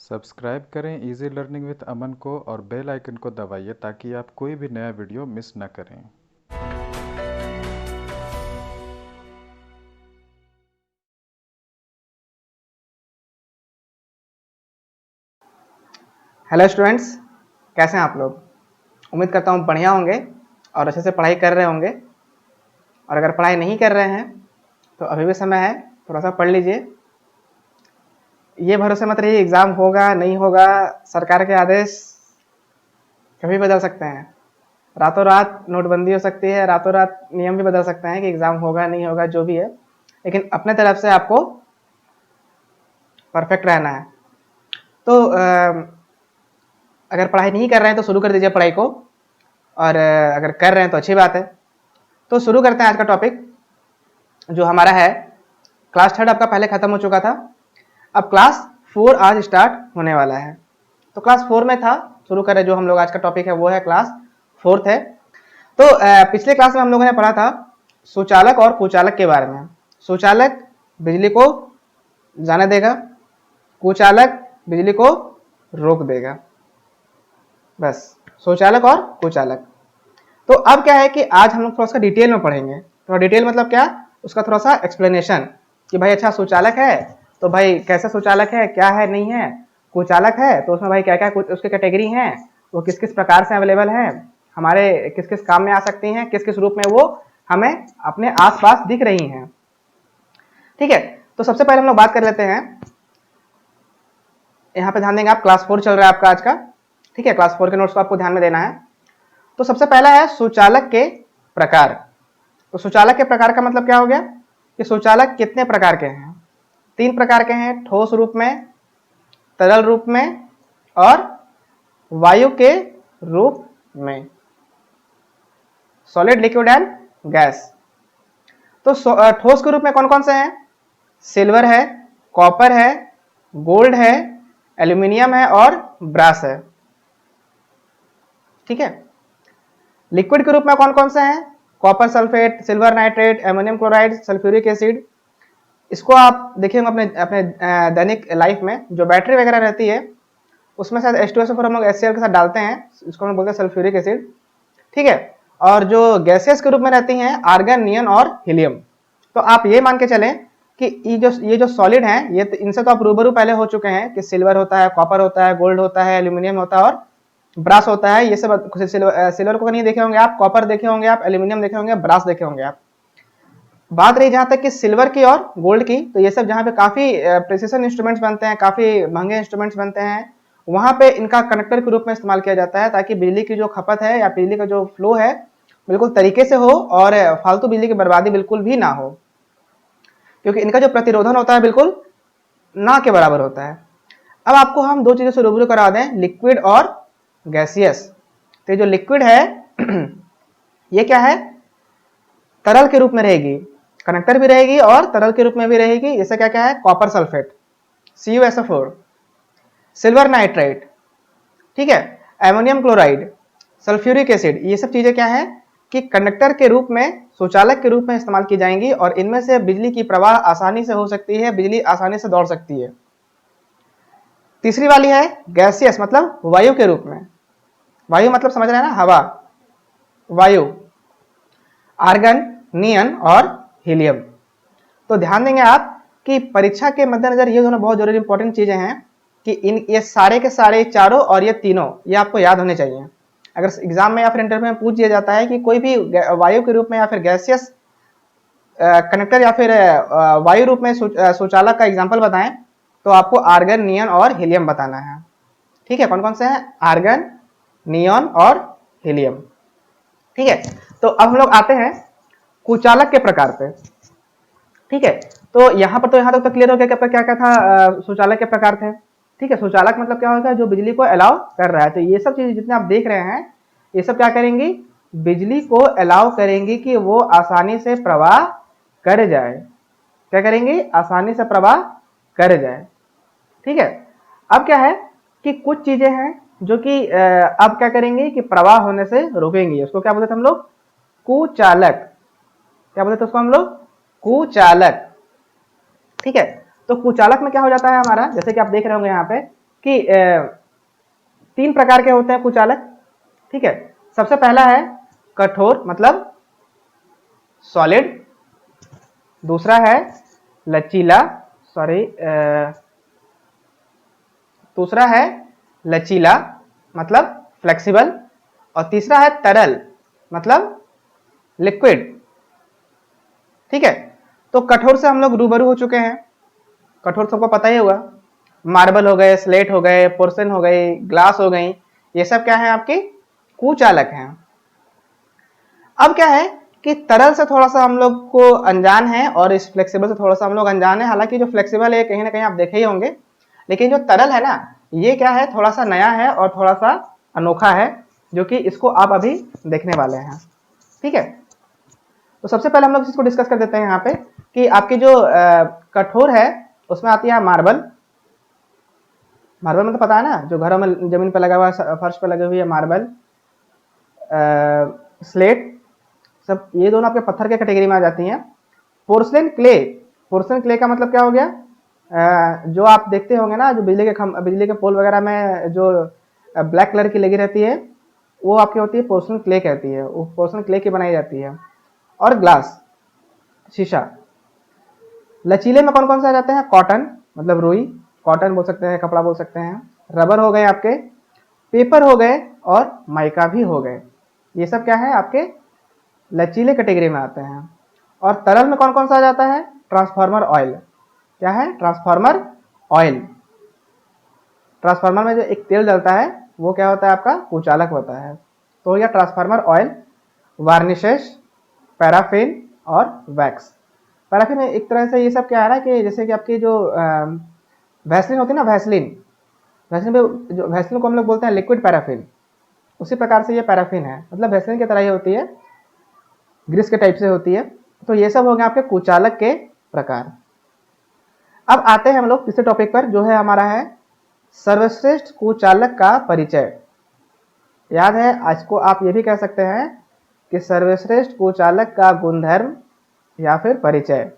Subscribe करें easy learning with अमन को और बेल आइकन को दबाइए ताकि आप कोई भी नया वीडियो मिस न करें। हेलो स्टूडेंट्स, कैसे हैं आप लोग। उम्मीद करता हूँ बढ़िया होंगे और अच्छे से पढ़ाई कर रहे होंगे। और अगर पढ़ाई नहीं कर रहे हैं तो अभी भी समय है, थोड़ा सा पढ़ लीजिए। ये भरोसे मत रहिए एग्ज़ाम होगा नहीं होगा, सरकार के आदेश कभी बदल सकते हैं। रातों रात नोटबंदी हो सकती है, रातों रात नियम भी बदल सकते हैं कि एग्ज़ाम होगा नहीं होगा, जो भी है। लेकिन अपने तरफ से आपको परफेक्ट रहना है। तो अगर पढ़ाई नहीं कर रहे हैं तो शुरू कर दीजिए पढ़ाई को, और अगर कर रहे हैं तो अच्छी बात है। तो शुरू करते हैं आज का टॉपिक, जो हमारा है क्लास थर्ड आपका पहले खत्म हो चुका था। अब क्लास 4 आज स्टार्ट होने वाला है। तो क्लास 4 में था, शुरू करें। जो हम लोग आज का टॉपिक है वो है क्लास 4th है। तो पिछले क्लास में हम लोगों ने पढ़ा था सुचालक और कुचालक के बारे में। सुचालक बिजली को जाने देगा, कुचालक बिजली को रोक देगा। बस, सुचालक और कुचालक। तो अब क्या है कि आज हम लोग थोड़ा सा डिटेल में पढ़ेंगे। थोड़ा डिटेल मतलब क्या, उसका थोड़ा सा एक्सप्लेनेशन कि भाई अच्छा सुचालक है तो भाई कैसे सुचालक है, क्या है नहीं है। कुचालक है तो उसमें भाई क्या क्या उसके कैटेगरी हैं, वो किस किस प्रकार से अवेलेबल है, हमारे किस किस काम में आ सकती हैं, किस किस रूप में वो हमें अपने आसपास दिख रही हैं। ठीक है, तो सबसे पहले हम लोग बात कर लेते हैं। यहाँ पे ध्यान देंगे आप, क्लास 4 चल रहा है आपका आज का। ठीक है, क्लास 4 के नोट्स को आपको ध्यान में देना है। तो सबसे पहला है सुचालक के प्रकार। तो सुचालक के प्रकार का मतलब क्या हो गया कि सुचालक कितने प्रकार के हैं। 3 प्रकार के हैं, ठोस रूप में, तरल रूप में और वायु के रूप में, सॉलिड, लिक्विड एंड गैस। तो ठोस के रूप में कौन कौन से हैं, सिल्वर है, कॉपर है, गोल्ड है, एल्यूमिनियम है और ब्रास है। ठीक है। लिक्विड के रूप में कौन कौन से हैं, copper sulphate, silver nitrate, ammonium chloride, sulphuric acid. इसको आप देखिएगा अपने अपने दैनिक लाइफ में, जो बैटरी वगैरह रहती है उसमें शायद H2SO4 हम लोग HCl के साथ डालते हैं, इसको हम बोलते हैं सल्फ्यूरिक एसिड। ठीक है। और जो गैसेस के रूप में रहती हैं आर्गन, नियन और हीलियम। तो आप ये मान के चलें कि ये जो सॉलिड हैं, ये इनसे तो आप रूबरू पहले हो चुके हैं कि सिल्वर होता है, कॉपर होता है, गोल्ड होता है, एल्यूमिनियम होता है और ब्रास होता है। ये सब सिल्वर को नहीं देखे होंगे आप, कॉपर देखे होंगे आप, एल्यूमिनियम देखे होंगे, ब्रास देखे होंगे आप। बात रही जहां तक कि सिल्वर की और गोल्ड की, तो ये सब जहां पे काफी प्रिसिशन इंस्ट्रूमेंट्स बनते हैं, काफी महंगे इंस्ट्रूमेंट्स बनते हैं, वहां पे इनका कनेक्टर के रूप में इस्तेमाल किया जाता है, ताकि बिजली की जो खपत है या बिजली का जो फ्लो है बिल्कुल तरीके से हो और फालतू बिजली की बर्बादी बिल्कुल भी ना हो, क्योंकि इनका जो प्रतिरोधन होता है बिल्कुल ना के बराबर होता है। अब आपको हम दो चीजों से रूबरू करा दें, लिक्विड और गैसियस। तो जो लिक्विड है ये क्या है, तरल के रूप में रहेगी, कनेक्टर भी रहेगी और तरल के रूप में भी रहेगी। जैसे क्या क्या है, copper sulphate CuSO4, silver nitrate, ठीक है, एमोनियम क्लोराइड, सल्फ्यूरिक एसिड। ये सब चीजें क्या है कि कंडक्टर के रूप में, सुचालक के रूप में इस्तेमाल की जाएंगी और इनमें से बिजली की प्रवाह आसानी से हो सकती है, बिजली आसानी से दौड़ सकती है। तीसरी वाली है गैसियस, मतलब वायु के रूप में। वायु मतलब समझ रहे हैं ना, हवा, वायु, आर्गन, नियन और हीलियम। तो ध्यान देंगे आप कि परीक्षा के मद्देनजर ये दोनों बहुत जरूरी इंपॉर्टेंट चीजें हैं कि इन ये सारे के सारे चारों और ये तीनों ये आपको याद होने चाहिए। अगर एग्जाम में या फिर इंटरव्यू में पूछ दिया जाता है कि कोई भी वायु के रूप में या फिर गैसियस कनेक्टर या फिर वायु रूप में सुचालक का एग्जाम्पल बताएं, तो आपको आर्गन, नियन और हीलियम बताना है। ठीक है, कौन कौन से हैं, आर्गन, नियन और हीलियम। ठीक है, तो अब हम लोग आते हैं कुचालक के प्रकार पे। ठीक है, तो यहाँ पर तो यहाँ तक तो क्लियर हो गया कि आपका क्या क्या था, सुचालक के प्रकार थे। ठीक है, सुचालक मतलब क्या होगा, जो बिजली को अलाउ कर रहा है। तो ये सब चीजें जितने आप देख रहे हैं, ये सब क्या करेंगी, बिजली को अलाउ करेंगी कि वो आसानी से प्रवाह कर जाए। क्या करेंगी, आसानी से प्रवाह कर जाए। ठीक है, अब क्या है कि कुछ चीजें हैं जो कि अब क्या करेंगी कि प्रवाह होने से रोकेंगी। उसको क्या बोलते थे हम लोग, कुचालक। क्या बोलते थे उसको हम लोग, कुचालक। ठीक है, तो कुचालक में क्या हो जाता है हमारा, जैसे कि आप देख रहे होंगे यहाँ पे कि 3 प्रकार के होते हैं कुचालक। ठीक है, सबसे पहला है कठोर मतलब सॉलिड, दूसरा है लचीला, दूसरा है लचीला मतलब फ्लेक्सिबल, और तीसरा है तरल मतलब लिक्विड। ठीक है, तो कठोर से हम लोग रूबरू हो चुके हैं। कठोर सबको पता ही होगा, मार्बल हो गए, स्लेट हो गए, पोर्सिन हो गई, ग्लास हो गई, ये सब क्या है आपके कुचालक हैं। अब क्या है कि तरल से थोड़ा सा हम लोग को अनजान है और इस फ्लेक्सिबल से थोड़ा सा हम लोग अनजान है। हालांकि जो फ्लेक्सिबल है कहीं ना कहीं आप देखे ही होंगे, लेकिन जो तरल है ना, ये क्या है, थोड़ा सा नया है और थोड़ा सा अनोखा है, जो कि इसको आप अभी देखने वाले हैं। ठीक है, तो सबसे पहले हम लोग इसको डिस्कस कर देते हैं यहाँ पे कि आपकी जो कठोर है उसमें आती है मार्बल। मार्बल मतलब पता है ना, जो घरों में जमीन पर लगा हुआ है, फर्श पर लगी हुई है मार्बल, स्लेट, सब ये दोनों आपके पत्थर के कैटेगरी में आ जाती हैं। पोर्सलेन क्ले, पोर्सलेन क्ले का मतलब क्या हो गया, जो आप देखते होंगे ना, जो बिजली के पोल वगैरह में जो ब्लैक कलर की लगी रहती है, वो आपकी होती है पोर्सलेन क्ले कहती है, वो पोर्सलेन क्ले की बनाई जाती है। और ग्लास शीशा। लचीले में कौन कौन से आ जाते हैं, कॉटन मतलब रुई, कॉटन बोल सकते हैं, कपड़ा बोल सकते हैं, रबर हो गए आपके, पेपर हो गए और माइका भी हो गए। ये सब क्या है आपके लचीले कैटेगरी में आते हैं। और तरल में कौन कौन सा आ जाता है, ट्रांसफार्मर ऑयल। क्या है, ट्रांसफार्मर ऑयल। ट्रांसफार्मर में जो एक तेल जलता है वो क्या होता है आपका कुचालक होता है। तो यह ट्रांसफार्मर ऑयल, वार्निशेस, पैराफिन और वैक्स। पैराफिन एक तरह से ये सब क्या है ना, कि जैसे कि आपकी जो वैसलिन होती है ना, वैसलिन, वैसलिन पे जो वैसलिन को हम लोग बोलते हैं लिक्विड पैराफिन, उसी प्रकार से ये पैराफिन है, मतलब वैसलिन की तरह ही होती है, ग्रीस के टाइप से होती है। तो ये सब हो गए आपके कुचालक के प्रकार। अब आते हैं हम लोग तीसरे टॉपिक पर, जो है हमारा है सर्वश्रेष्ठ कुचालक का परिचय। याद है, आज को आप ये भी कह सकते हैं कि सर्वश्रेष्ठ कुचालक का गुणधर्म या फिर परिचय।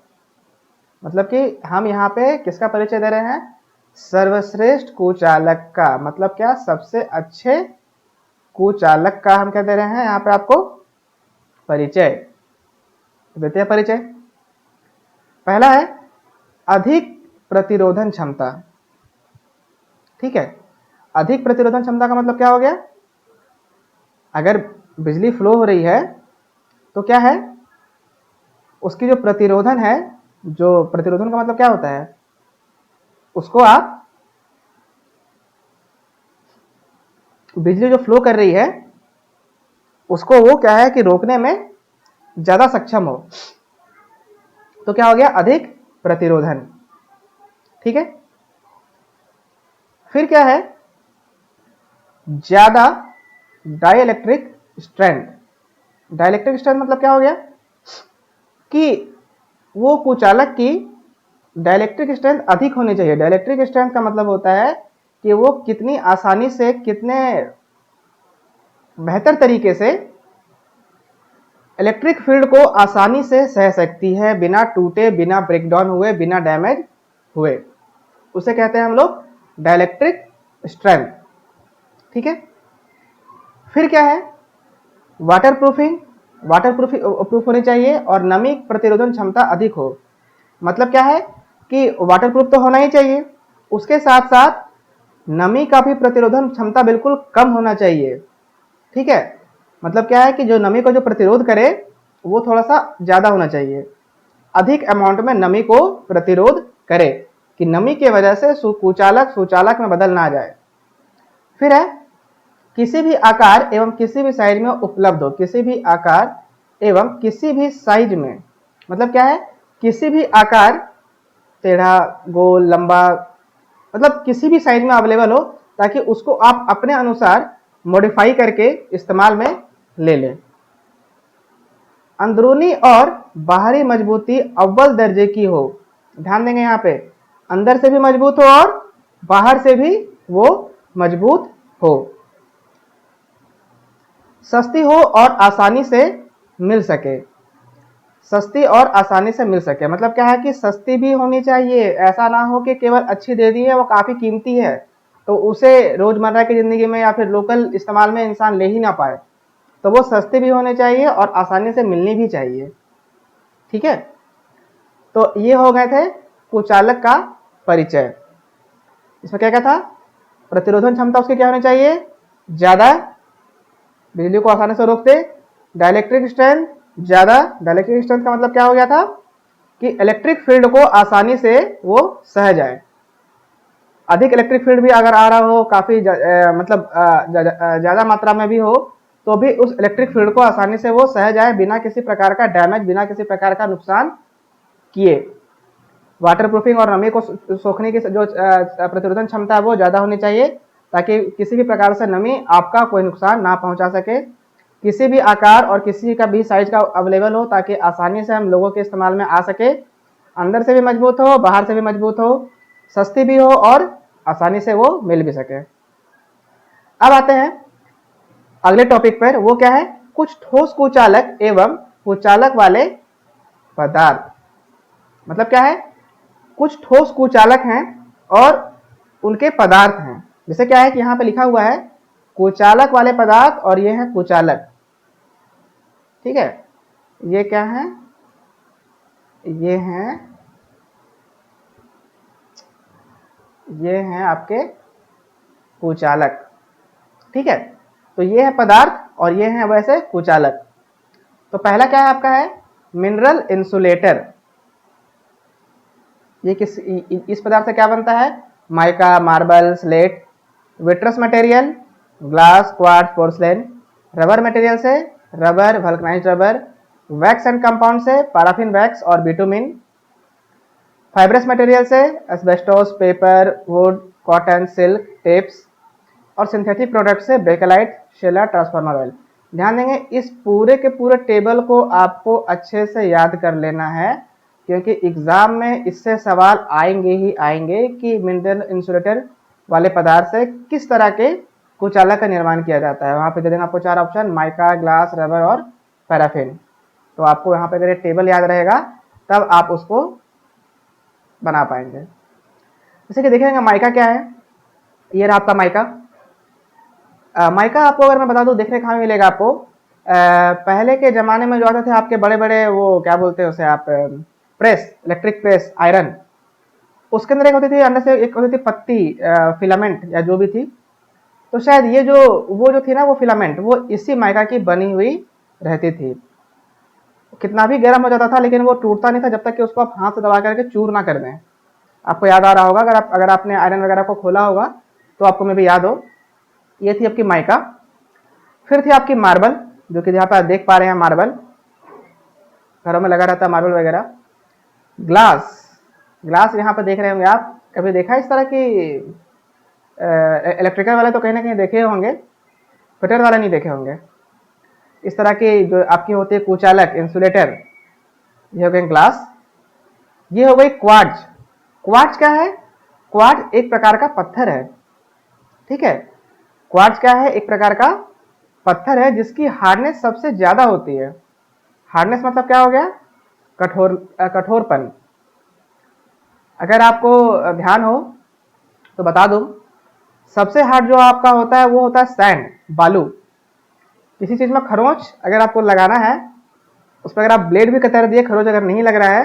मतलब कि हम यहाँ पे किसका परिचय दे रहे हैं, सर्वश्रेष्ठ कुचालक का। मतलब क्या, सबसे अच्छे कुचालक का हम क्या दे रहे हैं यहाँ पे आपको परिचय देते हैं। परिचय पहला है अधिक प्रतिरोधन क्षमता। ठीक है, अधिक प्रतिरोधन क्षमता का मतलब क्या हो गया, अगर बिजली फ्लो हो रही है तो क्या है, उसकी जो प्रतिरोधन है, जो प्रतिरोधन का मतलब क्या होता है, उसको आप बिजली जो फ्लो कर रही है उसको वो क्या है कि रोकने में ज्यादा सक्षम हो। तो क्या हो गया, अधिक प्रतिरोधन। ठीक है, फिर क्या है, ज्यादा डाइइलेक्ट्रिक स्ट्रेंथ। डाइइलेक्ट्रिक स्ट्रेंथ मतलब क्या हो गया कि वो कुचालक की डाइइलेक्ट्रिक स्ट्रेंथ अधिक होनी चाहिए। डाइइलेक्ट्रिक स्ट्रेंथ का मतलब होता है कि वो कितनी आसानी से, कितने बेहतर तरीके से इलेक्ट्रिक फील्ड को आसानी से सह सकती है, बिना टूटे, बिना ब्रेकडाउन हुए, बिना डैमेज हुए। उसे कहते हैं हम लोग डाइइलेक्ट्रिक स्ट्रेंथ। ठीक है, फिर क्या है, वाटर प्रूफिंग। वाटर प्रूफ होनी चाहिए और नमी प्रतिरोधन क्षमता अधिक हो। मतलब क्या है कि वाटर प्रूफ तो होना ही चाहिए, उसके साथ साथ नमी का भी प्रतिरोधन क्षमता बिल्कुल कम होना चाहिए। ठीक है, मतलब क्या है कि जो नमी को जो प्रतिरोध करे वो थोड़ा सा ज्यादा होना चाहिए, अधिक अमाउंट में नमी को प्रतिरोध करे, कि नमी की वजह से कुचालक सुचालक में बदल ना जाए। फिर है किसी भी आकार एवं किसी भी साइज में उपलब्ध हो। किसी भी आकार एवं किसी भी साइज में, मतलब क्या है, किसी भी आकार, टेढ़ा, गोल, लंबा, मतलब किसी भी साइज में अवेलेबल हो, ताकि उसको आप अपने अनुसार मॉडिफाई करके इस्तेमाल में ले लें। अंदरूनी और बाहरी मजबूती अव्वल दर्जे की हो। ध्यान देंगे यहाँ पे, अंदर से भी मजबूत हो और बाहर से भी वो मजबूत हो। सस्ती हो और आसानी से मिल सके। सस्ती और आसानी से मिल सके मतलब क्या है कि सस्ती भी होनी चाहिए, ऐसा ना हो कि केवल अच्छी दे दी है वो काफी कीमती है, तो उसे रोज़मर्रा की ज़िंदगी में या फिर लोकल इस्तेमाल में इंसान ले ही ना पाए, तो वो सस्ती भी होनी चाहिए और आसानी से मिलनी भी चाहिए। ठीक है, तो ये हो गए थे कुचालक का परिचय। इसमें क्या क्या था? प्रतिरोधन क्षमता उसकी क्या होनी चाहिए? ज़्यादा, बिजली को आसानी से रोकते। डाइलेक्ट्रिक स्ट्रेंथ ज़्यादा, डाइलेक्ट्रिक स्ट्रेंथ का मतलब क्या हो गया था कि इलेक्ट्रिक फील्ड को आसानी से वो सह जाए। अधिक इलेक्ट्रिक फील्ड भी अगर आ रहा हो, काफ़ी मतलब ज़्यादा मात्रा में भी हो, तो भी उस इलेक्ट्रिक फील्ड को आसानी से वो सह जाए बिना किसी प्रकार का डैमेज, बिना किसी प्रकार का नुकसान किए। वाटर प्रूफिंग और नमी को सोखने की जो प्रतिरोधन क्षमता है वो ज़्यादा होनी चाहिए, ताकि किसी भी प्रकार से नमी आपका कोई नुकसान ना पहुंचा सके। किसी भी आकार और किसी का भी साइज का अवेलेबल हो, ताकि आसानी से हम लोगों के इस्तेमाल में आ सके। अंदर से भी मजबूत हो, बाहर से भी मजबूत हो, सस्ती भी हो और आसानी से वो मिल भी सके। अब आते हैं अगले टॉपिक पर, वो क्या है? कुछ ठोस कुचालक एवं कुचालक वाले पदार्थ। मतलब क्या है? कुछ ठोस कुचालक हैं और उनके पदार्थ हैं। जैसे क्या है कि यहाँ पे लिखा हुआ है कुचालक वाले पदार्थ और ये है कुचालक। ठीक है, ये क्या है? ये हैं आपके कुचालक। ठीक है, तो ये है पदार्थ और ये है वैसे कुचालक। तो पहला क्या है आपका? है मिनरल इंसुलेटर। ये इस पदार्थ से क्या बनता है? Mica, marble, slate, vitreous material, glass, quartz, porcelain. Rubber material से rubber, vulcanised rubber. Wax and compound से पैराफिन वैक्स और बिटुमिन। फाइब्रस मटेरियल से asbestos, paper, wood, cotton, silk, tapes. और सिंथेटिक प्रोडक्ट से बेकेलाइट, शेला, ट्रांसफार्मर ऑयल। ध्यान देंगे, इस पूरे के पूरे टेबल को आपको अच्छे से याद कर लेना है, क्योंकि एग्जाम में इससे सवाल आएंगे ही आएंगे कि मिनरल इंसुलेटर वाले पदार्थ से किस तरह के कुचालक का निर्माण किया जाता है। वहाँ पे दे देंगे आपको 4 ऑप्शन, माइका, ग्लास, रबर और पैराफिन। तो आपको यहाँ पे अगर ये टेबल याद रहेगा तब आप उसको बना पाएंगे। जैसे कि देखेंगे माइका क्या है। ये रहा आपका माइका। माइका आपको अगर मैं बता दूं देखने कहाँ मिलेगा आपको, पहले के ज़माने में जो आते थे आपके बड़े बड़े, वो क्या बोलते हैं उसे आप, प्रेस, इलेक्ट्रिक प्रेस, आयरन। उसके अंदर एक होती थी, अंदर से एक होती थी पत्ती, फिलामेंट या जो भी थी। तो शायद ये जो वो जो थी ना, वो फिलामेंट वो इसी माइका की बनी हुई रहती थी। कितना भी गर्म हो जाता था लेकिन वो टूटता नहीं था जब तक कि उसको आप हाथ से दबा करके चूर ना कर दें। आपको याद आ रहा होगा, अगर आपने आयरन वगैरह को खोला होगा तो आपको में भी याद हो। ये थी आपकी माइका। फिर थी आपकी मार्बल, जो कि यहाँ पर आप देख पा रहे हैं, मार्बल घरों में लगा रहता है मार्बल वगैरह। ग्लास, ग्लास यहाँ पर देख रहे होंगे आप। कभी देखा इस तरह की? इलेक्ट्रिकल वाले तो कहीं ना कहीं देखे होंगे, फिटर वाले नहीं देखे होंगे। इस तरह की जो आपकी होती है कुचालक, इंसुलेटर, ये हो गए ग्लास। ये हो गई क्वार्ट्ज। क्वार्ट्ज क्या है? क्वार्ट्ज एक प्रकार का पत्थर है। ठीक है, क्वार्ट्ज क्या है? एक प्रकार का पत्थर है जिसकी हार्डनेस सबसे ज्यादा होती है। हार्डनेस मतलब क्या हो गया? कठोरपन। अगर आपको ध्यान हो तो बता दूं, सबसे हार्ड जो आपका होता है वो होता है सैंड, बालू। किसी चीज में खरोंच अगर आपको लगाना है, उस पर अगर आप ब्लेड भी कतर दिए, खरोंच अगर नहीं लग रहा है,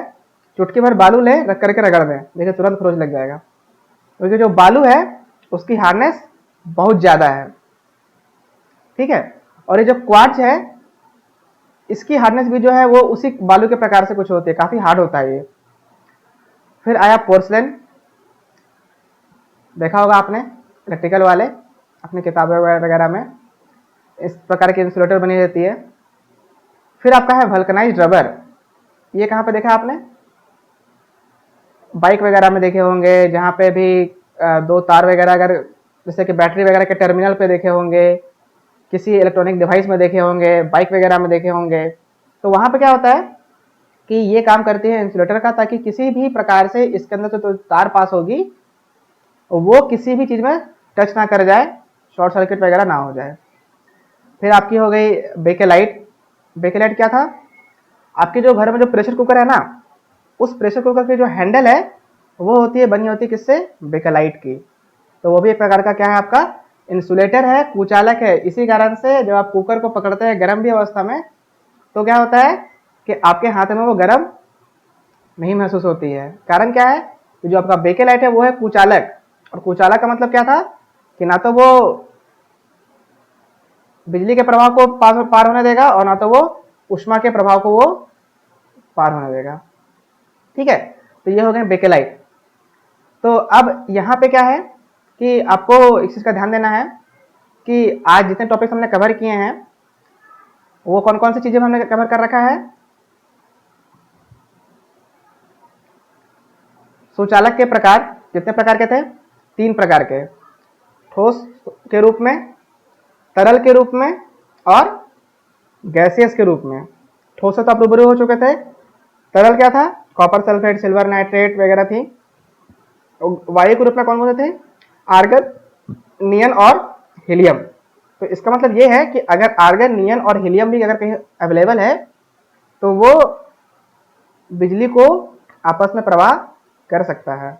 चुटकी भर बालू ले, रख करके रगड़ दें, देखिए तुरंत खरोंच लग जाएगा। क्योंकि जो बालू है उसकी हार्डनेस बहुत ज्यादा है। ठीक है, और ये जो क्वार्ट्ज है इसकी हार्डनेस भी जो है वो उसी बालू के प्रकार से कुछ होती है, काफी हार्ड होता है ये। फिर आया पोर्सलेन, देखा होगा आपने इलेक्ट्रिकल वाले अपनी किताबें वगैरह में, इस प्रकार की इंसुलेटर बनी रहती है। फिर आपका है वल्कनाइज्ड रबर। ये कहाँ पे देखा आपने? बाइक वगैरह में देखे होंगे, जहाँ पे भी 2 तार वगैरह, अगर जैसे कि बैटरी वगैरह के टर्मिनल पे देखे होंगे, किसी इलेक्ट्रॉनिक डिवाइस में देखे होंगे, बाइक वगैरह में देखे होंगे। तो वहाँ पे क्या होता है कि ये काम करती है इंसुलेटर का, ताकि किसी भी प्रकार से इसके अंदर जो तार पास होगी वो किसी भी चीज़ में टच ना कर जाए, शॉर्ट सर्किट वगैरह ना हो जाए। फिर आपकी हो गई बेकेलाइट। बेकेलाइट क्या था? आपके जो घर में जो प्रेशर कुकर है ना, उस प्रेशर कुकर की जो हैंडल है वो होती है, बनी होती है किससे? बेकेलाइट की। तो वो भी एक प्रकार का क्या है, आपका इंसुलेटर है, कुचालक है। इसी कारण से जब आप कुकर को पकड़ते हैं गर्म भी अवस्था में, तो क्या होता है कि आपके हाथ में वो गर्म नहीं महसूस होती है। कारण क्या है कि जो आपका बेकेलाइट है वो है कुचालक, और कुचालक का मतलब क्या था कि ना तो वो बिजली के प्रभाव को पार होने देगा और ना तो वो उष्मा के प्रभाव को वो पार होने देगा। ठीक है, तो ये हो गए बेकेलाइट। तो अब यहाँ पे क्या है कि आपको इस चीज का ध्यान देना है कि आज जितने टॉपिक्स हमने कवर किए हैं वो कौन कौन सी चीजें हमने कवर कर रखा है। सुचालक के प्रकार कितने प्रकार के थे, 3 प्रकार के, ठोस के रूप में, तरल के रूप में और गैसियस के रूप में। ठोस से तो आप रूबरू हो चुके थे। तरल क्या था, कॉपर सल्फेट, सिल्वर नाइट्रेट वगैरह थी। वायु के रूप में कौन कौन से थे, आर्गन, नियन और हीलियम। तो इसका मतलब ये है कि अगर आर्गन, नियन और हीलियम भी अगर कहीं अवेलेबल है तो वो बिजली को आपस में प्रवाह कर सकता है।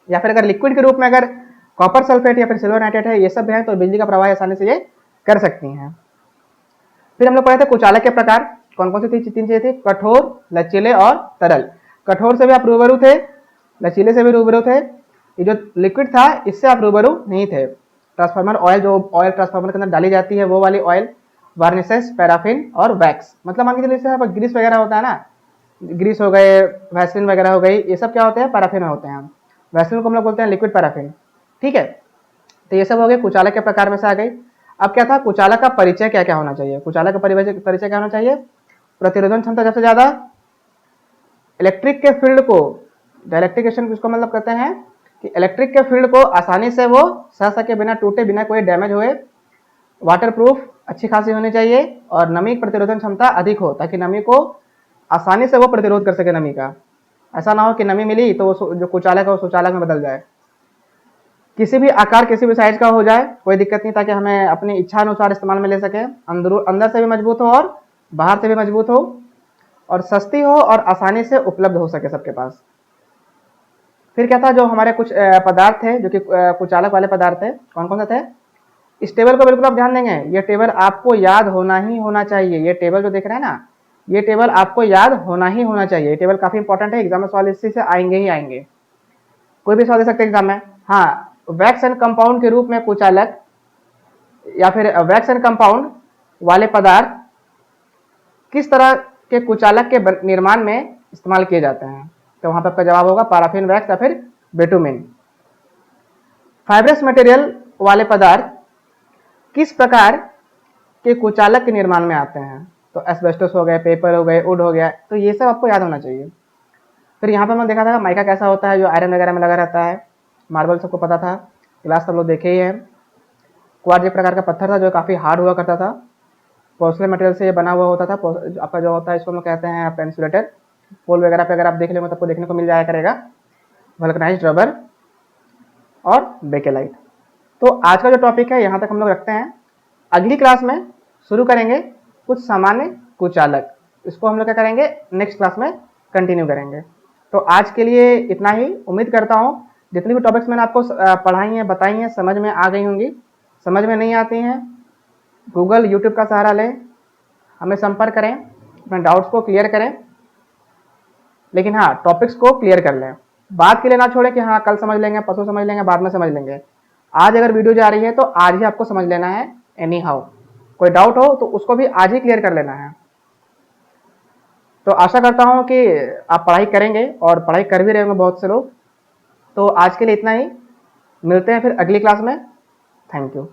या फिर अगर लिक्विड के रूप में अगर कॉपर सल्फेट या फिर सिल्वर नाइट्रेट है, ये सब है, तो बिजली का प्रवाह आसानी से ये कर सकती हैं। फिर हम लोग पढ़े थे कुचालक के प्रकार, कौन कौन सी 3 चीजें थी, कठोर, लचीले और तरल। कठोर से भी आप रूबरू थे, लचीले से भी रूबरू थे। ये जो लिक्विड था इससे आप रूबरू नहीं थे। ट्रांसफार्मर ऑयल, जो ऑयल ट्रांसफार्मर के अंदर डाली जाती है वो वाली ऑयल, वार्निसेस, पैराफिन और वैक्स। मतलब मान के चलिए जैसे ग्रीस वगैरह होता है ना, ग्रीस हो गए, वैसलिन वगैरह हो गई, ये सब क्या होते हैं, पैराफिन होते हैं। वैसलिन को हम लोग बोलते हैं लिक्विड पैराफिन। ठीक है, तो ये सब हो गए कुचालक के प्रकार में से आ गई। अब क्या था, कुचालक का परिचय क्या क्या होना चाहिए। कुचालक का परिचय क्या होना चाहिए, प्रतिरोधन क्षमता सबसे ज्यादा, इलेक्ट्रिक के फील्ड को, डायरेक्टिकेशन किसको मतलब कहते हैं कि इलेक्ट्रिक के फील्ड को आसानी से वो सह सके, बिना टूटे, बिना कोई डैमेज हुए। वाटरप्रूफ अच्छी खासी होनी चाहिए और नमी प्रतिरोधन क्षमता अधिक हो, ताकि नमी को आसानी से वो प्रतिरोध कर सके नमी का। ऐसा ना हो कि नमी मिली तो वो जो कुचालक है वो सुचालक में बदल जाए। किसी भी आकार, किसी भी साइज का हो जाए कोई दिक्कत नहीं, ताकि हमें अपनी इच्छा अनुसार इस्तेमाल में ले सके। अंदर से भी मजबूत हो और बाहर से भी मजबूत हो, और सस्ती हो और आसानी से उपलब्ध हो सके सबके पास। फिर क्या था, जो हमारे कुछ पदार्थ थे जो कि कुचालक वाले पदार्थ थे, कौन कौन से थे। इस टेबल को बिल्कुल आप ध्यान देंगे, ये टेबल आपको याद होना ही होना चाहिए। ये टेबल जो देख रहे हैं ना, ये टेबल आपको याद होना ही होना चाहिए। ये टेबल काफी इंपॉर्टेंट है, एग्जाम में सवाल इसी से आएंगे ही आएंगे, कोई भी सवाल दे सकते हैं एग्जाम में। हाँ, वैक्स एंड कंपाउंड के रूप में कुचालक या फिर वैक्स एंड कंपाउंड वाले पदार्थ किस तरह के कुचालक के निर्माण में इस्तेमाल किए जाते हैं, तो वहां पर आपका जवाब होगा पैराफिन, वैक्स या फिर बिटुमिन। फाइब्रस मटेरियल वाले पदार्थ किस प्रकार के कुचालक के निर्माण में आते हैं, तो एस्बेस्टोस हो गए, पेपर हो गए, वुड हो गया, तो ये सब आपको याद होना चाहिए। फिर यहाँ पर हमने देखा था माइका कैसा होता है, जो आयरन वगैरह में लगा रहता है। मार्बल सबको पता था, ग्लास सब लोग देखे ही है। क्वार्ट्ज एक प्रकार का पत्थर था जो काफ़ी हार्ड हुआ करता था, पोर्सलेन मटेरियल से ये बना हुआ होता था। आपका जो होता है इसको हम लोग कहते हैं आपका इंसुलेटर। पोल वगैरह पे अगर आप देख लेंगे तो आपको देखने को मिल जाया करेगा वल्कनाइज्ड रबर और बेकेलाइट। तो आज का जो टॉपिक है यहाँ तक हम लोग रखते हैं। अगली क्लास में शुरू करेंगे कुछ सामान्य कुचालक, इसको हम लोग क्या करेंगे, नेक्स्ट क्लास में कंटिन्यू करेंगे। तो आज के लिए इतना ही। उम्मीद करता हूँ जितनी भी टॉपिक्स मैंने आपको पढ़ाई हैं, बताई हैं, समझ में आ गई होंगी। समझ में नहीं आती हैं, गूगल, यूट्यूब का सहारा लें, हमें संपर्क करें, अपने डाउट्स को क्लियर करें। लेकिन हाँ, टॉपिक्स को क्लियर कर लें, बात के लिए ना छोड़ें कि हाँ कल समझ लेंगे, परसों समझ लेंगे, बाद में समझ लेंगे। आज अगर वीडियो जा रही है तो आज ही आपको समझ लेना है। एनी हाउ कोई डाउट हो तो उसको भी आज ही क्लियर कर लेना है। तो आशा करता हूँ कि आप पढ़ाई करेंगे और पढ़ाई कर भी रहे होंगे बहुत से लोग। तो आज के लिए इतना ही, मिलते हैं फिर अगली क्लास में। Thank you.